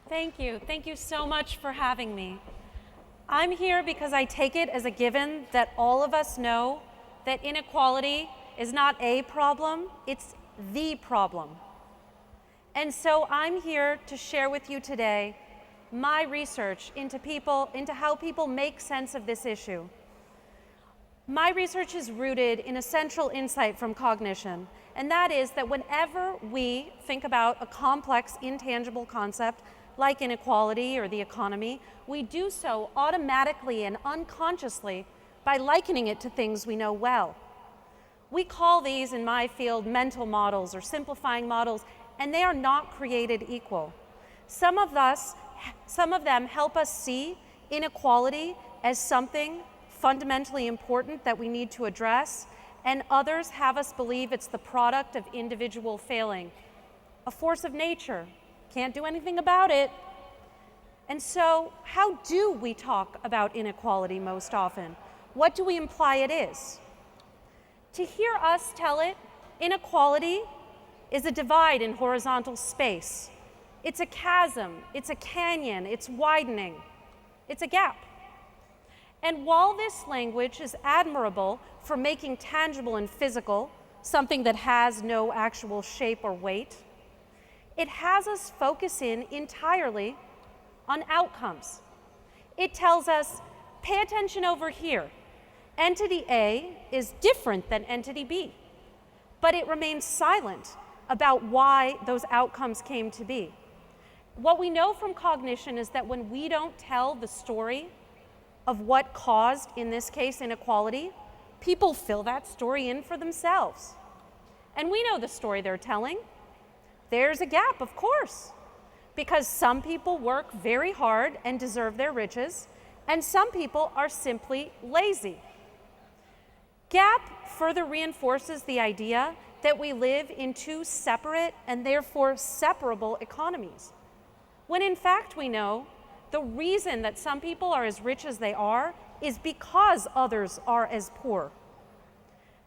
Thank you. Thank you so much for having me. I'm here because I take it as a given that all of us know that inequality is not a problem, it's the problem. And so I'm here to share with you today my research into how people make sense of this issue. My research is rooted in a central insight from cognition, and that is that whenever we think about a complex, intangible concept like inequality or the economy, we do so automatically and unconsciously by likening it to things we know well. We call these, in my field, mental models or simplifying models, and they are not created equal. Some of them help us see inequality as something fundamentally important that we need to address, and others have us believe it's the product of individual failing, a force of nature. Can't do anything about it. And so, how do we talk about inequality most often? What do we imply it is? To hear us tell it, inequality is a divide in horizontal space. It's a chasm, it's a canyon, it's widening, it's a gap. And while this language is admirable for making tangible and physical something that has no actual shape or weight, it has us focus in entirely on outcomes. It tells us, pay attention over here. Entity A is different than entity B, but it remains silent about why those outcomes came to be. What we know from cognition is that when we don't tell the story of what caused, in this case, inequality, people fill that story in for themselves. And we know the story they're telling. There's a gap, of course, because some people work very hard and deserve their riches, and some people are simply lazy. Gap further reinforces the idea that we live in two separate and therefore separable economies, when in fact we know the reason that some people are as rich as they are is because others are as poor.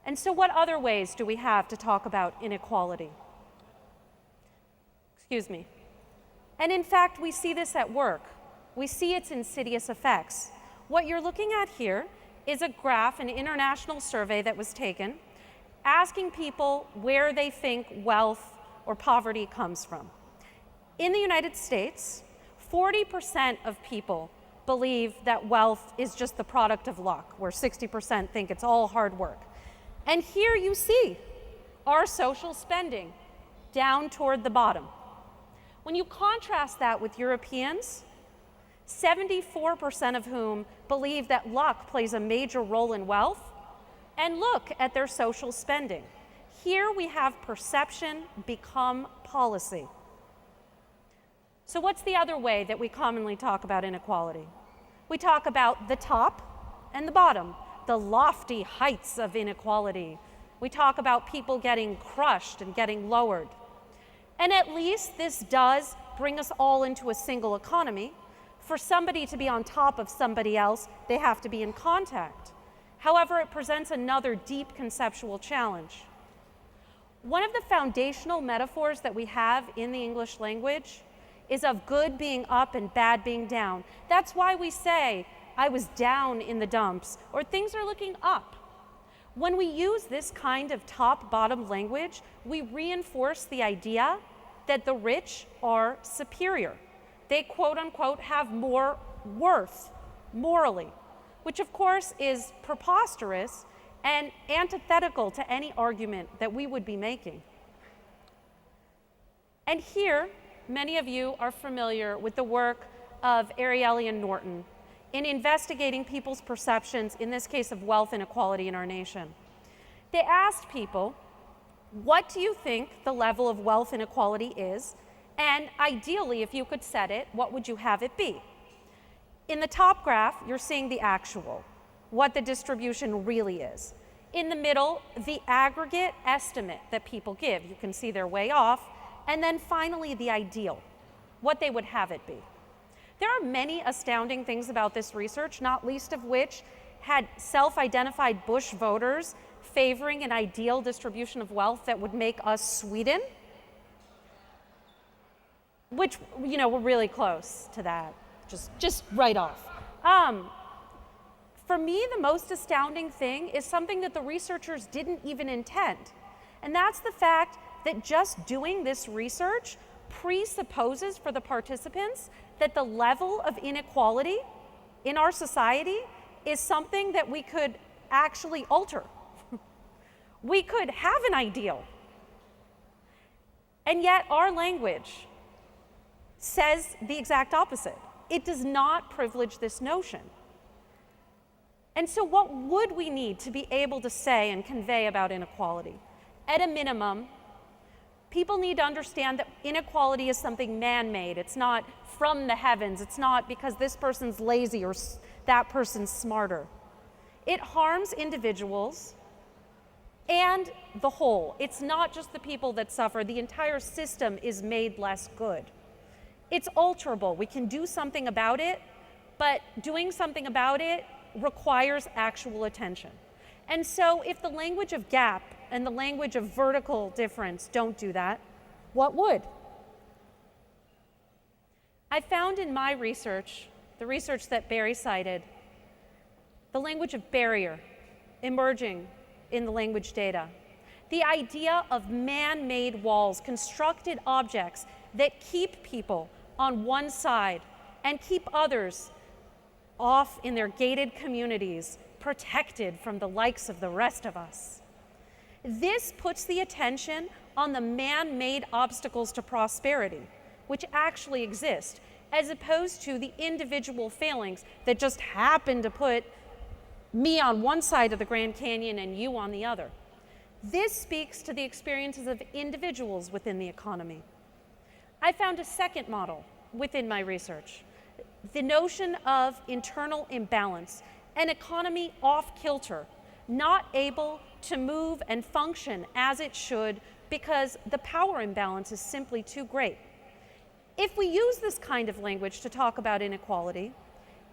And so what other ways do we have to talk about inequality? Excuse me. And in fact, we see this at work. We see its insidious effects. What you're looking at here is a graph, an international survey that was taken, asking people where they think wealth or poverty comes from. In the United States, 40% of people believe that wealth is just the product of luck, where 60% think it's all hard work. And here you see our social spending down toward the bottom. When you contrast that with Europeans, 74% of whom believe that luck plays a major role in wealth, and look at their social spending. Here we have perception become policy. So what's the other way that we commonly talk about inequality? We talk about the top and the bottom, the lofty heights of inequality. We talk about people getting crushed and getting lowered. And at least this does bring us all into a single economy. For somebody to be on top of somebody else, they have to be in contact. However, it presents another deep conceptual challenge. One of the foundational metaphors that we have in the English language is of good being up and bad being down. That's why we say, I was down in the dumps, or things are looking up. When we use this kind of top-bottom language, we reinforce the idea that the rich are superior. They, quote unquote, have more worth morally, which of course is preposterous and antithetical to any argument that we would be making. And here, many of you are familiar with the work of Ariely and Norton in investigating people's perceptions, in this case of wealth inequality in our nation. They asked people, what do you think the level of wealth inequality is? And ideally, if you could set it, what would you have it be? In the top graph, you're seeing the actual, what the distribution really is. In the middle, the aggregate estimate that people give. You can see they're way off. And then finally, the ideal, what they would have it be. There are many astounding things about this research, not least of which had self-identified Bush voters favoring an ideal distribution of wealth that would make us Sweden, which, you know, we're really close to that, just right off. For me, the most astounding thing is something that the researchers didn't even intend. And that's the fact that just doing this research presupposes for the participants that the level of inequality in our society is something that we could actually alter. We could have an ideal. And yet our language says the exact opposite. It does not privilege this notion. And so what would we need to be able to say and convey about inequality? At a minimum, people need to understand that inequality is something man-made. It's not from the heavens. It's not because this person's lazy or that person's smarter. It harms individuals and the whole. It's not just the people that suffer. The entire system is made less good. It's alterable. We can do something about it, but doing something about it requires actual attention. And so if the language of gap and the language of vertical difference don't do that, what would? I found in my research, the research that Barry cited, the language of barrier emerging in the language data. The idea of man-made walls, constructed objects that keep people on one side and keep others off in their gated communities, protected from the likes of the rest of us. This puts the attention on the man-made obstacles to prosperity, which actually exist, as opposed to the individual failings that just happen to put me on one side of the Grand Canyon and you on the other. This speaks to the experiences of individuals within the economy. I found a second model within my research, the notion of internal imbalance, an economy off kilter, not able to move and function as it should because the power imbalance is simply too great. If we use this kind of language to talk about inequality,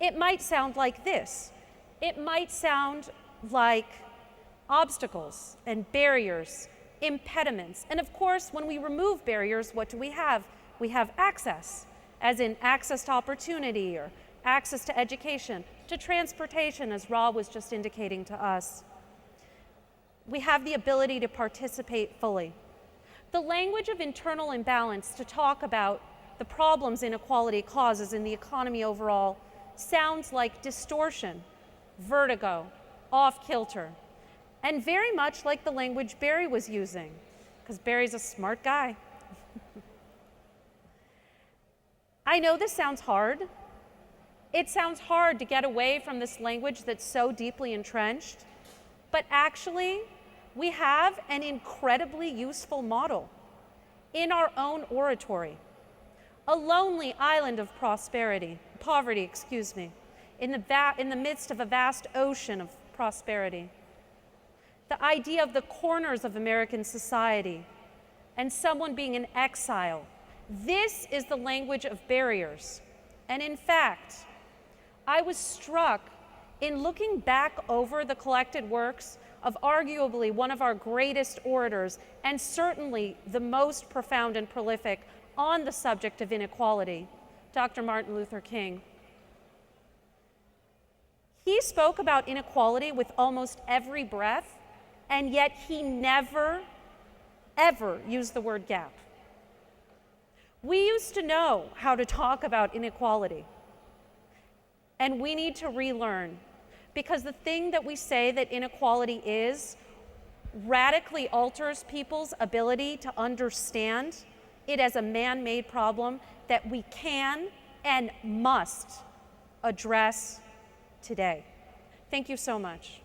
it might sound like this. It might sound like obstacles and barriers, impediments. And of course, when we remove barriers, what do we have? We have access, as in access to opportunity or access to education, to transportation, as Ra was just indicating to us. We have the ability to participate fully. The language of internal imbalance to talk about the problems inequality causes in the economy overall sounds like distortion, vertigo, off kilter, and very much like the language Barry was using, because Barry's a smart guy. I know this sounds hard. It sounds hard to get away from this language that's so deeply entrenched, but actually, we have an incredibly useful model in our own oratory. A lonely island of poverty, in the midst of a vast ocean of prosperity. The idea of the corners of American society and someone being in exile. This is the language of barriers. And in fact, I was struck in looking back over the collected works of arguably one of our greatest orators, and certainly the most profound and prolific on the subject of inequality, Dr. Martin Luther King. He spoke about inequality with almost every breath, and yet he never, ever used the word gap. We used to know how to talk about inequality, and we need to relearn, because the thing that we say that inequality is radically alters people's ability to understand it as a man-made problem that we can and must address today. Thank you so much.